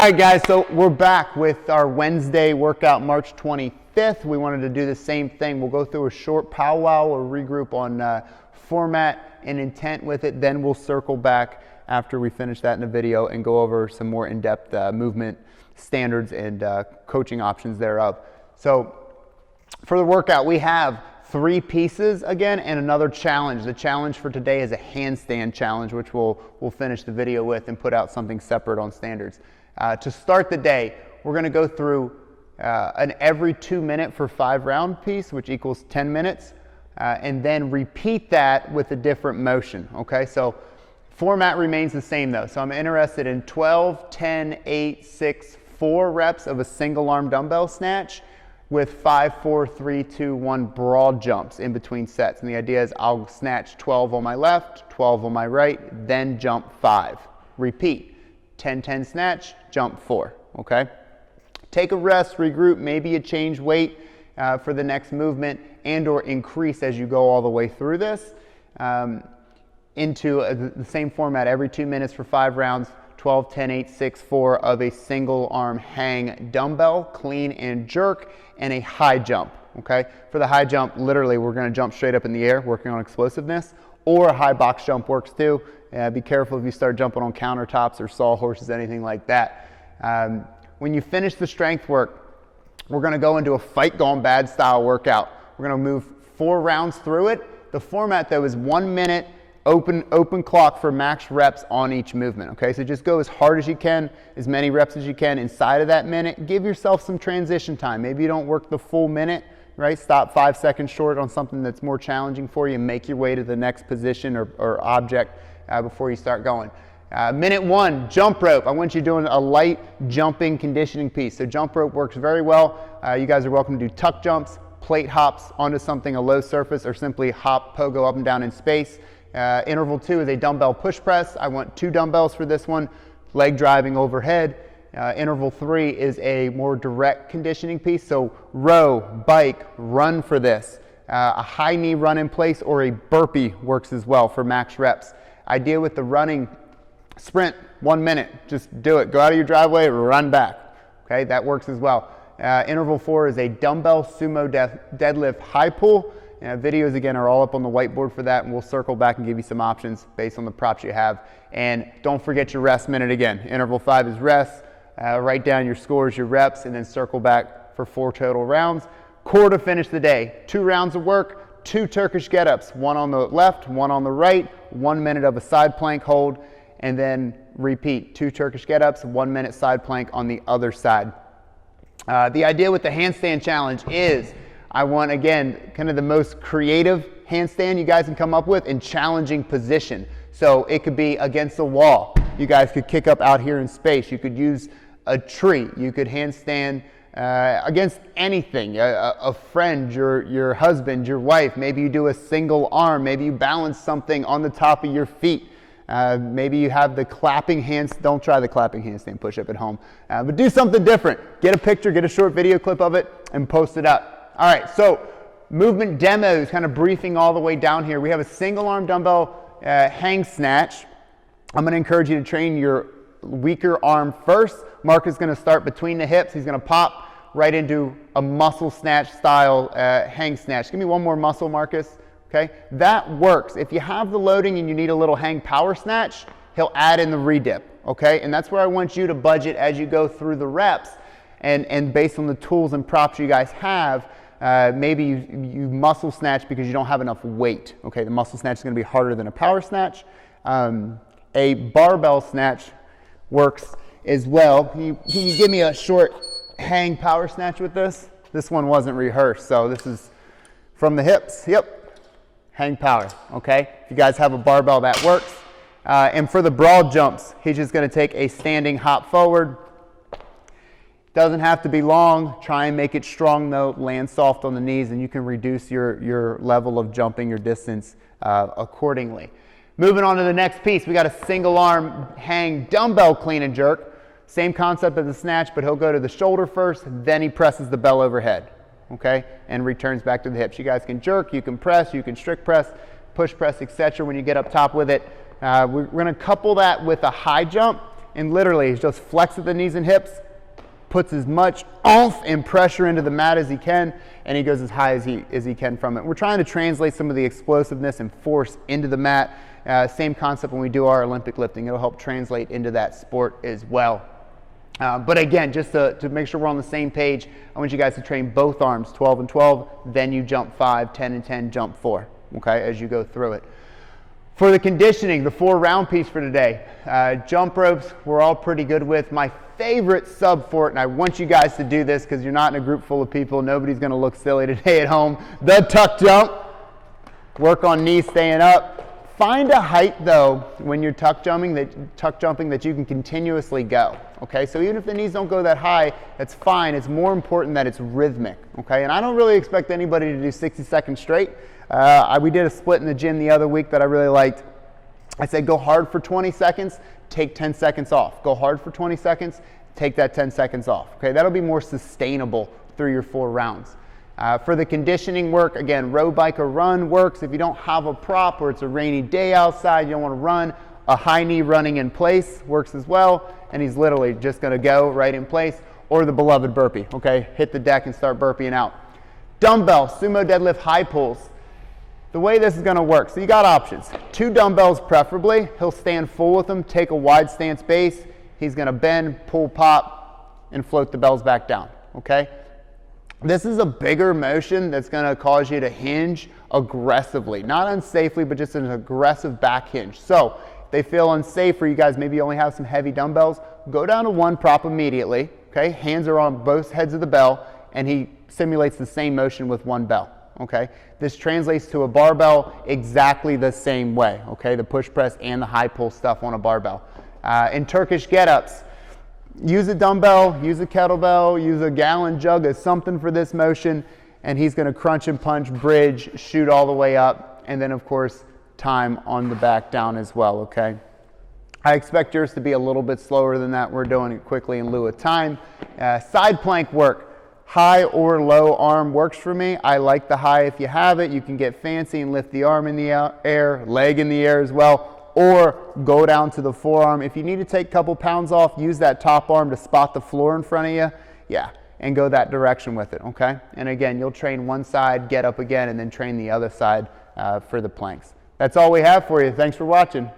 All right, guys, so we're back with our Wednesday workout, March 25th. We wanted to do the same thing. We'll go through a short powwow or regroup on format and intent with it. Then we'll circle back after we finish that in the video and go over some more in-depth movement standards and coaching options thereof. So for the workout, we have 3 pieces again and another challenge. The challenge for today is a handstand challenge, which we'll finish the video with and put out something separate on standards. To start the day, we're going to go through an every 2-minute for 5-round piece, which equals 10 minutes, and then repeat that with a different motion. Okay, so format remains the same though. So I'm interested in 12, 10, 8, 6, 4 reps of a single arm dumbbell snatch with 5, 4, 3, 2, 1 broad jumps in between sets. And the idea is I'll snatch 12 on my left, 12 on my right, then jump 5. Repeat. 10, 10 snatch, jump 4, okay? Take a rest, regroup, maybe you change weight for the next movement and or increase as you go all the way through this into the same format every 2 minutes for 5 rounds, 12, 10, 8, 6, 4 of a single arm hang dumbbell, clean and jerk, and a high jump, okay? For the high jump, literally we're gonna jump straight up in the air, working on explosiveness, or a high box jump works too. Be careful if you start jumping on countertops or sawhorses, anything like that. When you finish the strength work, we're gonna go into a fight gone bad style workout. We're gonna move 4 rounds through it. The format though is 1 minute open clock for max reps on each movement, okay? So just go as hard as you can, as many reps as you can inside of that minute. Give yourself some transition time. Maybe you don't work the full minute, right? Stop 5 seconds short on something that's more challenging for you and make your way to the next position or object before you start going. Minute 1, jump rope. I want you doing a light jumping conditioning piece. So jump rope works very well. You guys are welcome to do tuck jumps, plate hops onto something, a low surface, or simply hop, pogo up and down in space. Interval 2 is a dumbbell push press. I want 2 dumbbells for this one, leg driving overhead. Interval 3 is a more direct conditioning piece. So row, bike, run for this. A high knee run in place or a burpee works as well for max reps. Idea with the running sprint, 1 minute, just do it. Go out of your driveway, run back. Okay, that works as well. Interval 4 is a dumbbell sumo deadlift high pull. Videos again are all up on the whiteboard for that, and we'll circle back and give you some options based on the props you have. And don't forget your rest minute again. Interval 5 is rest. Write down your scores, your reps, and then circle back for 4 total rounds. Core to finish the day. 2 rounds of work. 2 Turkish get-ups, 1 on the left, 1 on the right, 1 minute of a side plank hold, and then repeat. 2 Turkish get-ups, 1 minute side plank on the other side. The idea with the handstand challenge is I want, again, kind of the most creative handstand you guys can come up with in challenging position. So it could be against a wall. You guys could kick up out here in space. You could use a tree. You could handstand against anything, a friend, your husband, your wife. Maybe you do a single arm. Maybe you balance something on the top of your feet. Maybe you have the clapping hands. Don't try the clapping handstand push-up at home, but do something different. Get a picture, get a short video clip of it, and post it up. All right, so movement demos, kind of briefing all the way down here. We have a single arm dumbbell hang snatch. I'm going to encourage you to train your weaker arm first. Mark is going to start between the hips. He's going to pop right into a muscle snatch style hang snatch. Give me one more muscle, Marcus. Okay, that works. If you have the loading and you need a little hang power snatch, he'll add in the redip. Okay, and that's where I want you to budget as you go through the reps, and based on the tools and props you guys have, maybe you muscle snatch because you don't have enough weight. Okay, the muscle snatch is going to be harder than a power snatch. A barbell snatch works as well. Can you give me a short hang power snatch with this? This one wasn't rehearsed, so this is from the hips. Yep, hang power. Okay, if you guys have a barbell, that works. And for the broad jumps, he's just going to take a standing hop forward. Doesn't have to be long. Try and make it strong though. Land soft on the knees, and you can reduce your level of jumping, your distance accordingly. Moving on to the next piece, we got a single arm hang dumbbell clean and jerk. Same concept as the snatch, but he'll go to the shoulder first, then he presses the bell overhead, okay, and returns back to the hips. You guys can jerk, you can press, you can strict press, push press, etc. when you get up top with it. We're going to couple that with a high jump and literally he just flexes the knees and hips, puts as much oomph and pressure into the mat as he can, and he goes as high as he can from it. We're trying to translate some of the explosiveness and force into the mat. Same concept when we do our Olympic lifting. It'll help translate into that sport as well. But again, just to make sure we're on the same page, I want you guys to train both arms, 12 and 12, then you jump 5, 10 and 10, jump 4, okay, as you go through it. For the conditioning, the 4-round piece for today, jump ropes we're all pretty good with. My favorite sub for it, and I want you guys to do this because you're not in a group full of people, nobody's going to look silly today at home, the tuck jump. Work on knees staying up. Find a height though when you're tuck jumping that you can continuously go, okay? So even if the knees don't go that high, that's fine. It's more important that it's rhythmic, okay? And I don't really expect anybody to do 60 seconds straight. We did a split in the gym the other week that I really liked. I said go hard for 20 seconds, take 10 seconds off. Go hard for 20 seconds, take that 10 seconds off. Okay, that'll be more sustainable through your 4 rounds. For the conditioning work, again, row, bike, or run works. If you don't have a prop or it's a rainy day outside, you don't want to run, a high knee running in place works as well. And he's literally just going to go right in place, or the beloved burpee. Okay, hit the deck and start burpeeing out. Dumbbell, sumo deadlift, high pulls. The way this is going to work, so you got options. 2 dumbbells preferably. He'll stand full with them, take a wide stance base. He's going to bend, pull, pop, and float the bells back down, okay? This is a bigger motion that's going to cause you to hinge aggressively. Not unsafely, but just an aggressive back hinge. So if they feel unsafe, or you guys maybe only have some heavy dumbbells, go down to 1 prop immediately, okay? Hands are on both heads of the bell, and he simulates the same motion with 1 bell. Okay, this translates to a barbell exactly the same way. Okay, the push press and the high pull stuff on a barbell. In Turkish get-ups, use a dumbbell, use a kettlebell, use a gallon jug as something for this motion, and he's going to crunch and punch, bridge, shoot all the way up, and then of course time on the back down as well. Okay, I expect yours to be a little bit slower than that. We're doing it quickly in lieu of time. Side plank work. High or low arm works for me. I like the high if you have it. You can get fancy and lift the arm in the air, leg in the air as well, or go down to the forearm. If you need to take a couple pounds off, use that top arm to spot the floor in front of you. Yeah, and go that direction with it, okay? And again, you'll train one side, get up again, and then train the other side for the planks. That's all we have for you. Thanks for watching.